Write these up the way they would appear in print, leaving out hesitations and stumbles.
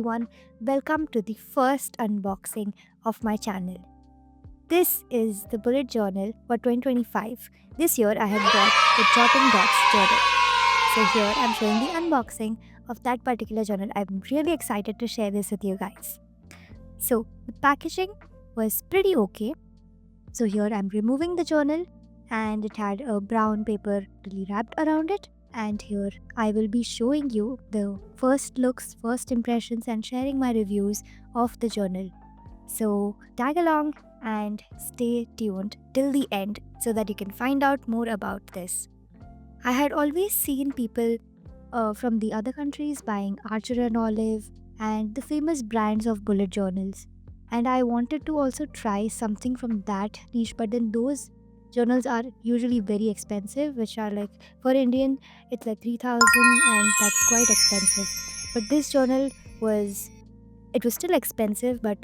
everyone. Welcome to the first unboxing of my channel. This is the bullet journal for 2025. This year I have bought the Jotting Dots journal. So here I'm showing the unboxing of that particular journal. I'm really excited to share this with you guys. So the packaging was pretty okay. So here I'm removing the journal and it had a brown paper really wrapped around it. And here I will be showing you the first looks, first impressions, and sharing my reviews of the journal. So tag along and stay tuned till the end so that you can find out more about this. I had always seen people from the other countries buying Archer and Olive and the famous brands of bullet journals. And I wanted to also try something from that niche, but then those journals are usually very expensive, which are like for Indian, it's like 3000 and that's quite expensive. But this journal was, it was still expensive, but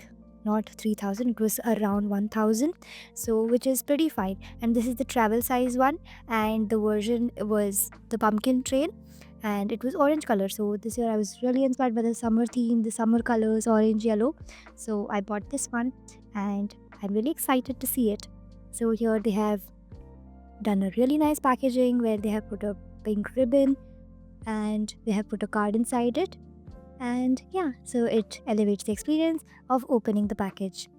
not 3000, it was around 1000, so which is pretty fine. And this is the travel size one, and the version was the pumpkin train and it was orange color. So this year I was really inspired by the summer theme, the summer colors, orange, yellow. So I bought this one and I'm really excited to see it. So here they have done a really nice packaging where they have put a pink ribbon and they have put a card inside it. And yeah, so it elevates the experience of opening the package.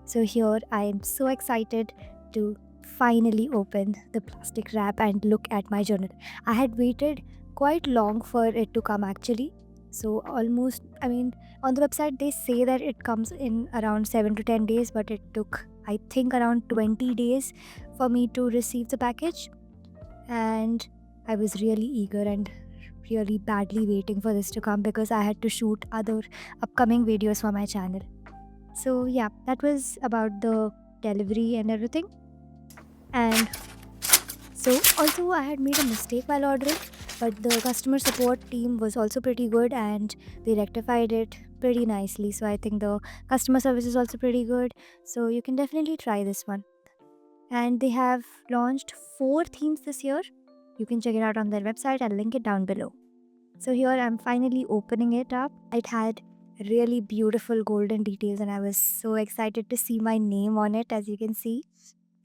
So here I am so excited to finally open the plastic wrap and look at my journal. I had waited quite long for it to come actually. So almost, I mean, on the website they say that it comes in around 7 to 10 days, but it took I think around 20 days for me to receive the package. And I was really eager and really badly waiting for this to come because I had to shoot other upcoming videos for my channel. So yeah, that was about the delivery and everything. And so also I had made a mistake while ordering, but the customer support team was also pretty good and they rectified it pretty nicely. So I think the customer service is also pretty good. So you can definitely try this one. And they have launched 4 themes this year. You can check it out on their website. I'll link it down below. So here I'm finally opening it up. It had really beautiful golden details and I was so excited to see my name on it, as you can see.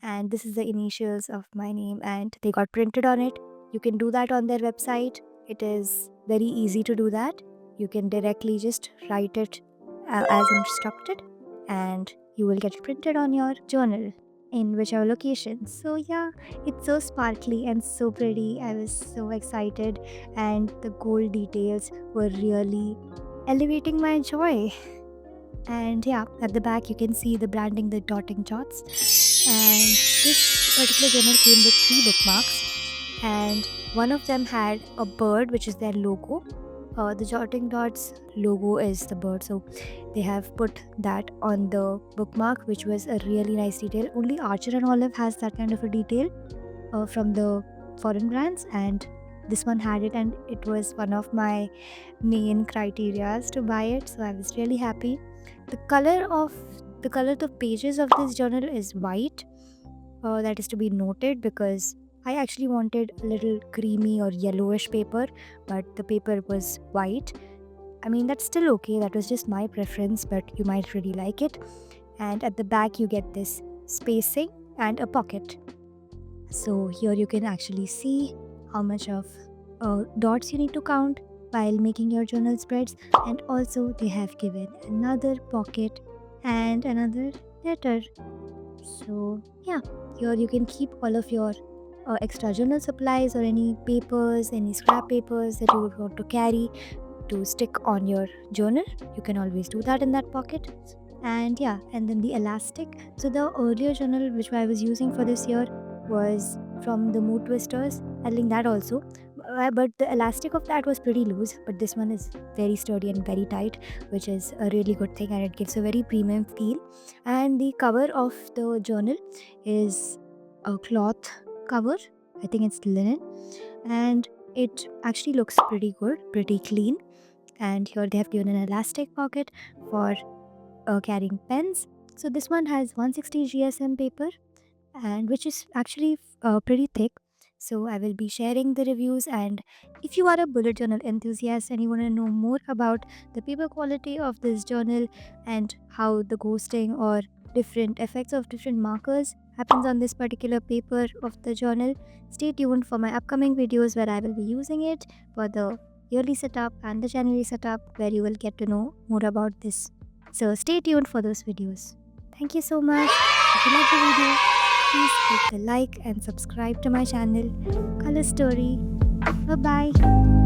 And this is the initials of my name and they got printed on it. You can do that on their website. It is very easy to do that. You can directly just write it as instructed and you will get it printed on your journal in whichever location. So yeah, it's so sparkly and so pretty. I was so excited and the gold details were really elevating my joy. And yeah, at the back you can see the branding, the dotting dots. And this particular journal came with 3 bookmarks, and one of them had a bird, which is their logo. The Jotting Dots logo is the bird, so they have put that on the bookmark, which was a really nice detail. Only Archer and Olive has that kind of a detail from the foreign brands, and this one had it, and it was one of my main criterias to buy it. So I was really happy. The color of the pages of this journal is white. That is to be noted because I actually wanted a little creamy or yellowish paper, but the paper was white. I mean, that's still okay. That was just my preference, but you might really like it. And at the back, you get this spacing and a pocket. So here you can actually see how much of dots you need to count while making your journal spreads. And also, they have given another pocket and another letter. So yeah, here you can keep all of your extra journal supplies or any papers, any scrap papers that you would want to carry to stick on your journal. You can always do that in that pocket. And yeah, and then the elastic. So the earlier journal which I was using for this year was from the Mood Twisters. I'll link that also. But the elastic of that was pretty loose, but this one is very sturdy and very tight, which is a really good thing, and it gives a very premium feel. And the cover of the journal is a cloth cover. I think it's linen, and it actually looks pretty good, pretty clean. And here they have given an elastic pocket for carrying pens. So this one has 160 GSM paper, and which is actually pretty thick. So I will be sharing the reviews, and if you are a bullet journal enthusiast and you want to know more about the paper quality of this journal and how the ghosting or different effects of different markers happens on this particular paper of the journal, stay tuned for my upcoming videos where I will be using it for the yearly setup and the January setup, where you will get to know more about this. So stay tuned for those videos. Thank you so much. If you like the video, please click the like and subscribe to my channel, Color Story. Bye bye.